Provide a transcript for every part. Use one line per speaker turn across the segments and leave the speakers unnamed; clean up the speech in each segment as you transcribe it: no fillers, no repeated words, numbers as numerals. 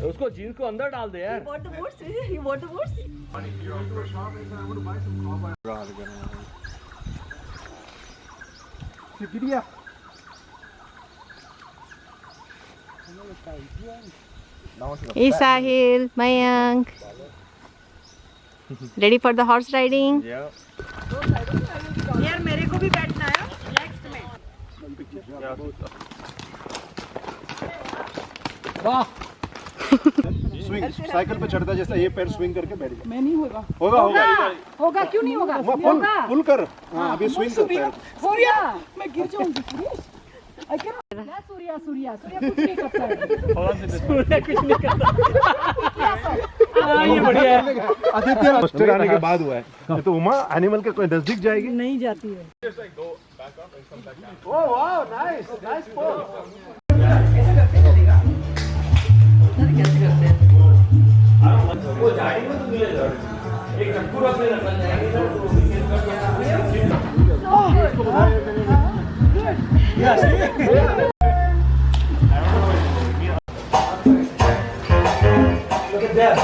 उसको जीन्स को अंदर डाल दे यार।
Hey Sahil, Mayank. Ready for the horse riding?
Yeah.
यार मेरे को भी बैठना है नेक्स्ट में।
स्विंग साइकिल पे चढ़ता जैसा ये पैर स्विंग करके बैठ जा।
मैं नहीं होगा।
होगा होगा
होगा क्यों नहीं होगा?
पुल पुल कर। हाँ अभी स्विंग कर पैर।
सूर्या मैं गिर जाऊंगी सूर्या सूर्या कुछ नहीं करता है।
सूर्य कुछ नहीं करता। ये बढ़िया है।
आदित्य मास्टर आने के बाद हुआ है। तो उमा एनिमल के कोई नजदीक जाएगी?
नहीं जाती है।
Oh wow nice nice pose.
वो गाड़ी में तो मिलेगा एक पूरा अपने रखना चाहिए look at that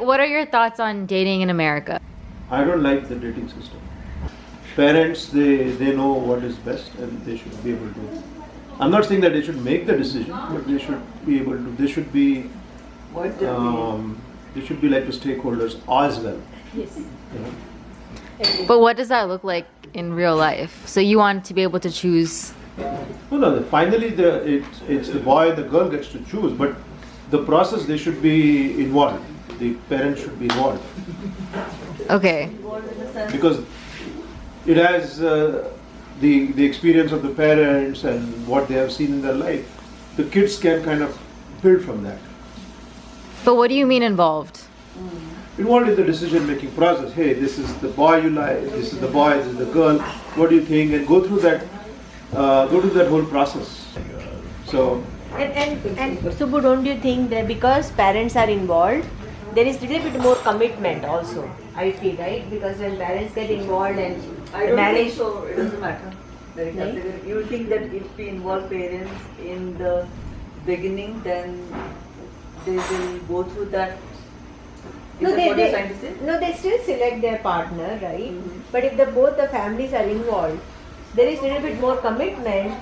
What are your thoughts on dating in America?
I don't like the dating system. Parents, they know what is best and they should be able to. I'm not saying that they should make the decision, but they should be able to. They should be. They should be like the stakeholders as well.
Yes.
You know?
But what does that look like in real life? So you want to be able to choose?
No. Finally, it's the boy and the girl gets to choose, but the process they should be involved. The parents should be involved.
Okay.
Because it has the experience of the parents and what they have seen in their life. The kids can kind of build from that.
But what do you mean involved?
Involved in the decision-making process. Hey, this is the boy you like. This is the boy. This is the girl. What do you think? And go through that. Go to that whole process. So.
And Subbu, don't you think that because parents are involved, there is little bit more commitment also, I feel, right? Because when parents get involved and
I don't
manage,
think so. It doesn't matter.
Right?
You think that if we involve parents in the beginning, then they will go through that. Is that what you're trying to say?
No, they still select their partner, right? But if both the families are involved, there is little bit more commitment.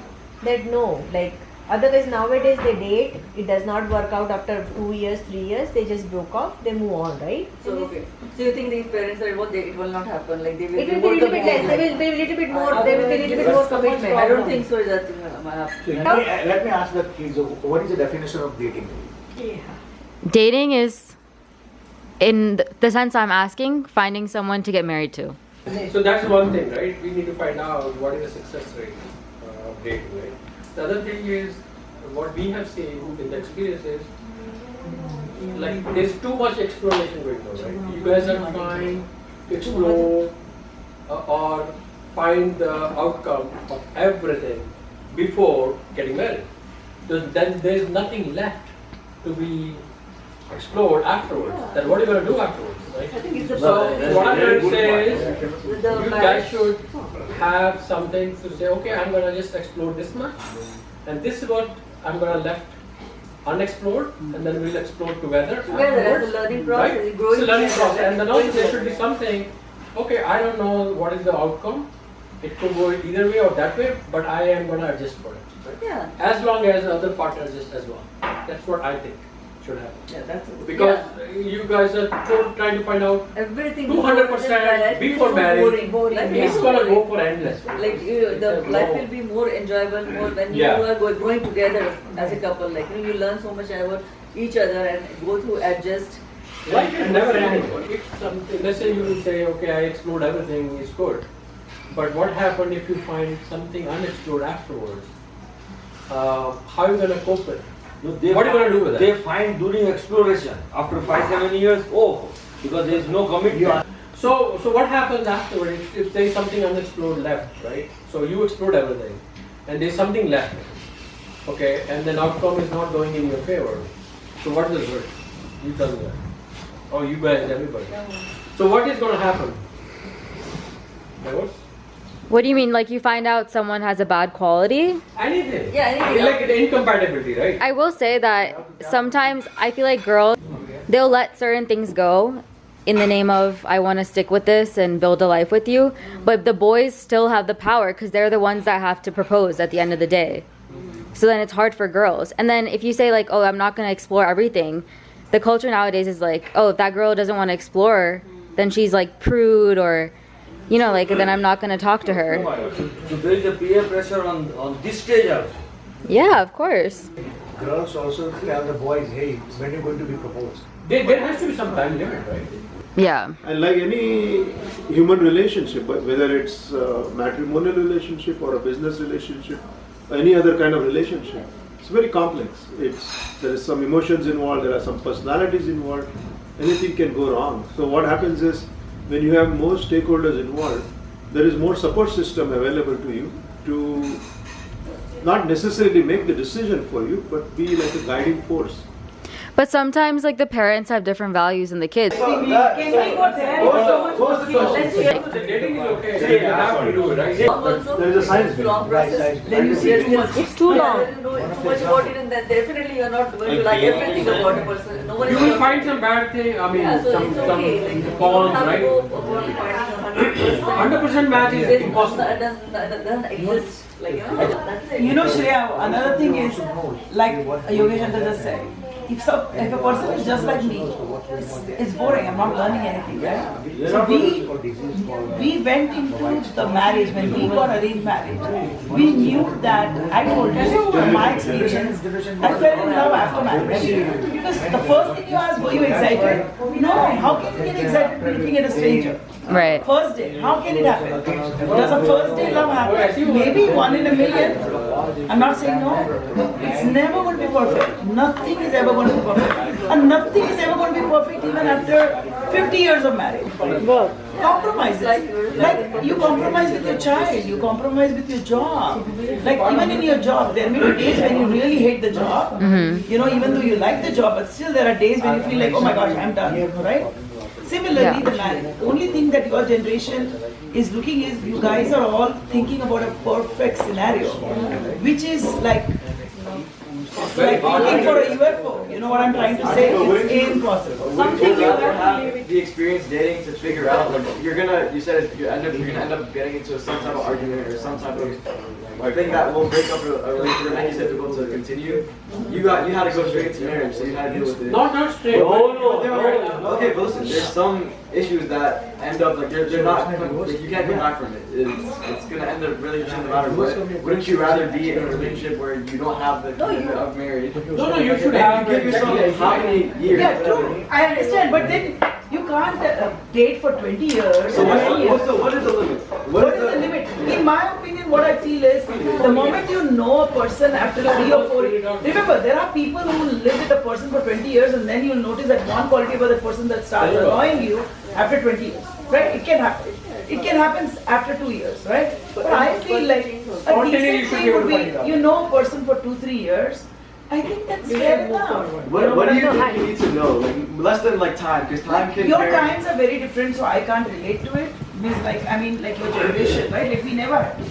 That no, like otherwise nowadays they date, it does not work out after 2 years, 3 years, they just broke off, they move on, right?
So okay. So you think these parents are involved? It will not happen. Like they will.
It will be a little bit less. There will be a little bit more. There will be a little bit more commitment.
I don't think so. That
Let me ask that please. What is the definition of dating?
Dating is, in the sense I'm asking, finding someone to get married to.
So that's one thing, right? We need to find out what is the success rate of dating, right? The other thing is what we have seen in the experience is like there's too much exploration going on, right? You guys are trying to explore or find the outcome of everything before getting married. Then there's nothing left to be explored afterwards. Then what are you going to do afterwards, right?
I think it's the
So what I'm trying to say is
with the
you guys
marriage.
should have something to say, okay, I'm going to just explore this much and this is what I'm going to left unexplored and then we'll explore together
Together as a
afterwards,
learning process,
right?
growing
It's a learning
together.
process and then also there should be something, okay, I don't know what is the outcome, it could go either way or that way, but I am going to adjust for it, right?
Yeah.
As long as the other partner adjusts as well. That's what I think should happen.
Yeah, that's
Because you guys are trying to find out
everything
200% before marriage.
boring. Life
It's
is
going to
boring.
go for endless.
Like the life will be more enjoyable more when
Yeah.
you are growing together as a couple. Like you learn so much about each other and go through adjust.
Life is never ending. If something, let's say you will say, okay, I explored everything, it's good. But what happened if you find something unexplored afterwards? How are you going to cope with it?
No,
What are you going to do with
They
that?
find during exploration, after 5-7 years, oh, because there is no commitment.
So what happens afterwards if there is something unexplored left, right? So you explored everything, and there's something left, okay, and then outcome is not going in your favor. So what is it? You tell me that. Oh, you guys, everybody. So what is going to happen? Divorce?
What do you mean? Like you find out someone has a bad quality?
Anything.
Yeah, anything.
Like the incompatibility, right?
I will say that sometimes I feel like girls, they'll let certain things go in the name of I want to stick with this and build a life with you, but the boys still have the power because they're the ones that have to propose at the end of the day. So then it's hard for girls. And then if you say like, oh, I'm not going to explore everything, the culture nowadays is like, oh, if that girl doesn't want to explore, then she's like prude, or you know, like then I'm not going to talk to her.
So there is a peer pressure on this stage also.
Yeah, of course.
Girls also tell the boys, hey, when are you going to be proposed?
There has to be some time limit, right?
Yeah.
And like any human relationship, but whether it's a matrimonial relationship or a business relationship, or any other kind of relationship, it's very complex. There is some emotions involved, there are some personalities involved, anything can go wrong. So what happens is, when you have more stakeholders involved, there is more support system available to you to not necessarily make the decision for you, but be like a guiding force.
But sometimes like the parents have different values than the kids.
Can we go there?
Let's hear.
The dating is okay. You have to do it, right?
Also,
There is a science
it's long
behind it.
process.
Then you see
It's too long.
You know too much about it, and then definitely you're not going to like everything about a person. No one
You
is
will
going
find some bad thing. I mean,
Yeah, so
some
it's okay. Like, you don't
cons,
have to
right?
go about finding 100%.
100% match is
There's
impossible.
that doesn't exist. Like, you know, that's it.
You know, Shreya, another thing is, like Yogesh just said, if a person is just like me, it's boring. I'm not learning anything, right? So we went into the marriage when we got arranged marriage. We knew that I told you from my experience, I fell in love after marriage. Because the first thing you ask, were you excited? No. How can you get excited looking at a stranger?
Right.
First day, how can it happen? Does a first day love happen? Maybe 1 in a million. I'm not saying no. It's never going to be perfect. Nothing is ever going to be perfect. And nothing is ever going to be perfect even after 50 years of marriage. Compromises. Like you compromise with your child, you compromise with your job. Like even in your job, there may be days when you really hate the job. You know, even though you like the job, but still there are days when you feel like, oh my gosh, I'm done, right? Similarly, the marriage. The only thing that your generation is looking is you guys are all thinking about a perfect scenario, which is like looking for a UFO. You know what I'm trying to say? It's impossible. Something you have to live with.
The experience dating to figure out, like you're gonna end up getting into some type of argument or some type of thing that will break up a relationship and make it difficult to continue. You had to go straight into marriage, so you had to deal with it.
Not straight.
Okay, but listen, there's some issues that end up like they're not like you can't come back from it. It's gonna end the relationship no matter what. Wouldn't you rather be in a relationship where you don't have the commitment of marriage?
No, you should have.
Give yourself how many years?
Yeah, true. I understand, but then you can't date for 20 years.
So what is the limit?
What is the limit? In my opinion, what I feel is the moment you know a person after 3 or 4 years. Remember, there are people who live with a person for 20 years and then you'll notice that one quality about that person that starts annoying you after 20 years. Right? It can happen. It can happen after 2 years, right? But I feel like a decent thing would be you know a person for 2-3 years. I think that's fair enough.
What do you think you need to know? Like less than like time, because time can
Your
vary.
times are very different, so I can't relate to it. Means like like your generation, right? Like we never had to.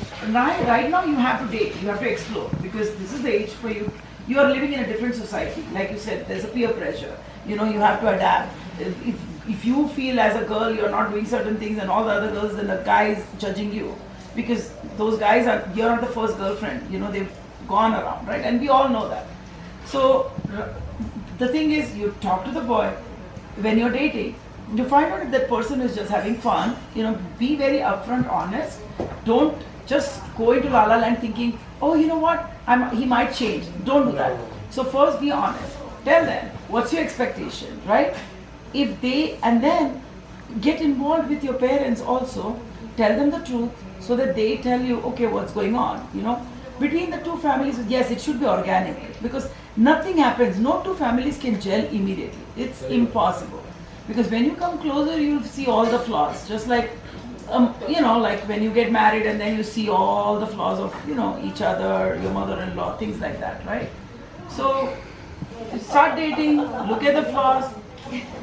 Right now you have to date, you have to explore because this is the age for you. You are living in a different society. Like you said, there's a peer pressure. You know, you have to adapt. If you feel as a girl you're not doing certain things and all the other girls, then the guy is judging you because those guys you're not the first girlfriend. You know, they've gone around, right? And we all know that. So the thing is, you talk to the boy when you're dating. You find out if that person is just having fun. You know, be very upfront, honest. Don't just go into La La Land thinking, oh, you know what, he might change. Don't do that. So first be honest. Tell them what's your expectation, right? If they, and then get involved with your parents also, tell them the truth so that they tell you, okay, what's going on, you know. Between the two families, yes, it should be organic because nothing happens. No two families can gel immediately. It's impossible. Because when you come closer, you'll see all the flaws. Just like, you know, like when you get married and then you see all the flaws of, you know, each other, your mother-in-law, things like that, right? So, start dating, look at the flaws,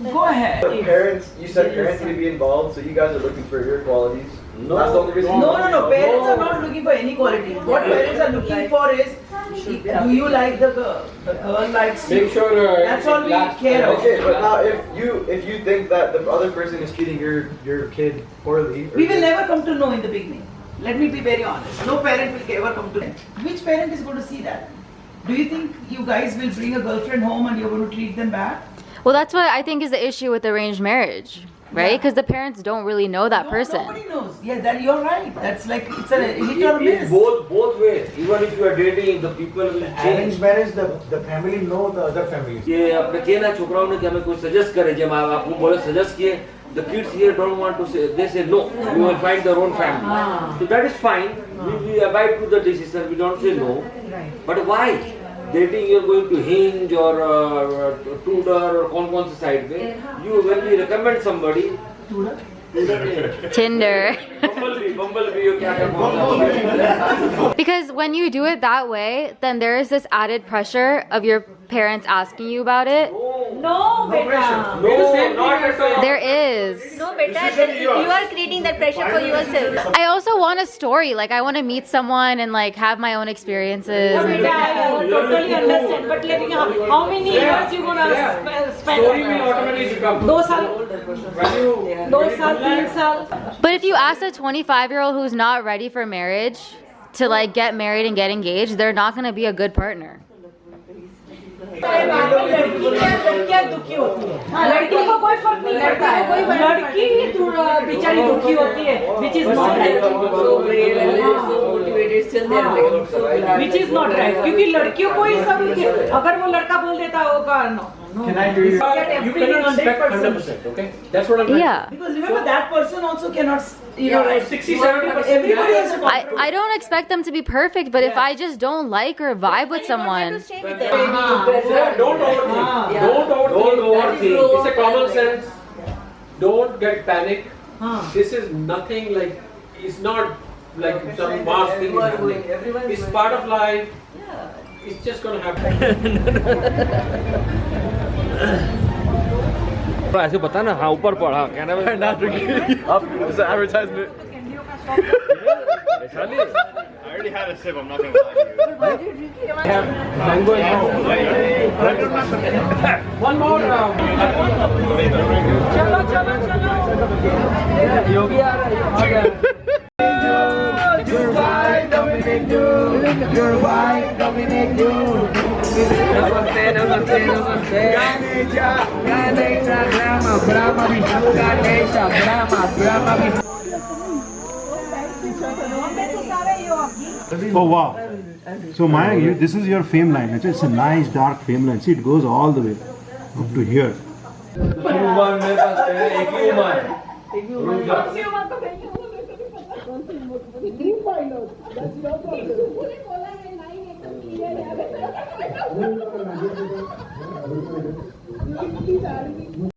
go ahead.
Parents, you said parents need to be involved, so you guys are looking for your qualities.
No.
That's the only reason.
No. Parents are not looking for any quality. What parents are looking for is, do you like the girl? The girl likes you.
Make sure
That's all we care about.
Okay, but now if you think that the other person is treating your kid poorly,
We will never come to know in the beginning. Let me be very honest. No parent will ever come to know. Which parent is going to see that? Do you think you guys will bring a girlfriend home and you're going to treat them bad?
Well, that's what I think is the issue with arranged marriage, right? Because the parents don't really know that person.
Nobody knows. Yeah, that you're right. That's like, it's a hit or miss.
In both ways. Even if you are dating, the people will change.
Arranged marriage, the family know the other families.
ये अपने केना छोकराओं ने कि हमें कोई suggest करे जब आप बोले suggest किए, the kids here don't want to say, they say no, you will find their own family. So that is fine. We abide to the decision. We don't say no. But why? Dating, you're going to Hinge or Tudor or कौन-कौन से side में? You when we recommend somebody.
Tinder.
Bumblebee, you क्या करना?
Because when you do it that way, then there is this added pressure of your parents asking you about it.
No, beta.
No, not at all.
There is.
No, beta. You are creating that pressure for yourself.
I also want a story. Like, I want to meet someone and like have my own experiences.
Beta, I totally understand. But like, how many years you gonna spend?
Story will automatically become.
2 साल, 2 साल, 3 साल.
But if you ask a 25-year-old who's not ready for marriage to like get married and get engaged, they're not going to be a good partner.
लड़कियां दुखी होती है, लड़कियों को कोई फर्क नहीं पड़ता है, लड़की बेचारी दुखी होती है, which is not right. Which is not right, क्योंकि लड़कियों को ही सब, अगर वो लड़का बोल देता होगा no.
You cannot expect 100%, okay? That's what I'm trying to
Yeah.
Because remember that person also cannot, you know, like
60-70%.
everybody has to
I don't expect them to be perfect, but if I just don't like or vibe with someone,
say. Don't overthink. Don't overthink. It's a common sense. Don't get panic. This is nothing like, it's not like some mass thing is happening. It's part of life. It's just gonna happen.
ऐसे बता ना हाँ ऊपर पढ़ा क्या नाम है
not drinking. Up, it's an advertisement.
Vaishali
I already had a sip, I'm not gonna lie to you.
Mango and one more.
Yogi aa raha hai. Your wife dominate you. Your wife dominate you. Namaste. Ganesha, Brahma, Vishnu, Ganesha, Brahma, Vishnu.
Oh wow! So Maya, this is your fame line. It's a nice dark fame line. See, it goes all the way up to here.
उम्र मेरे पास एक ही उम्र
That's your problem.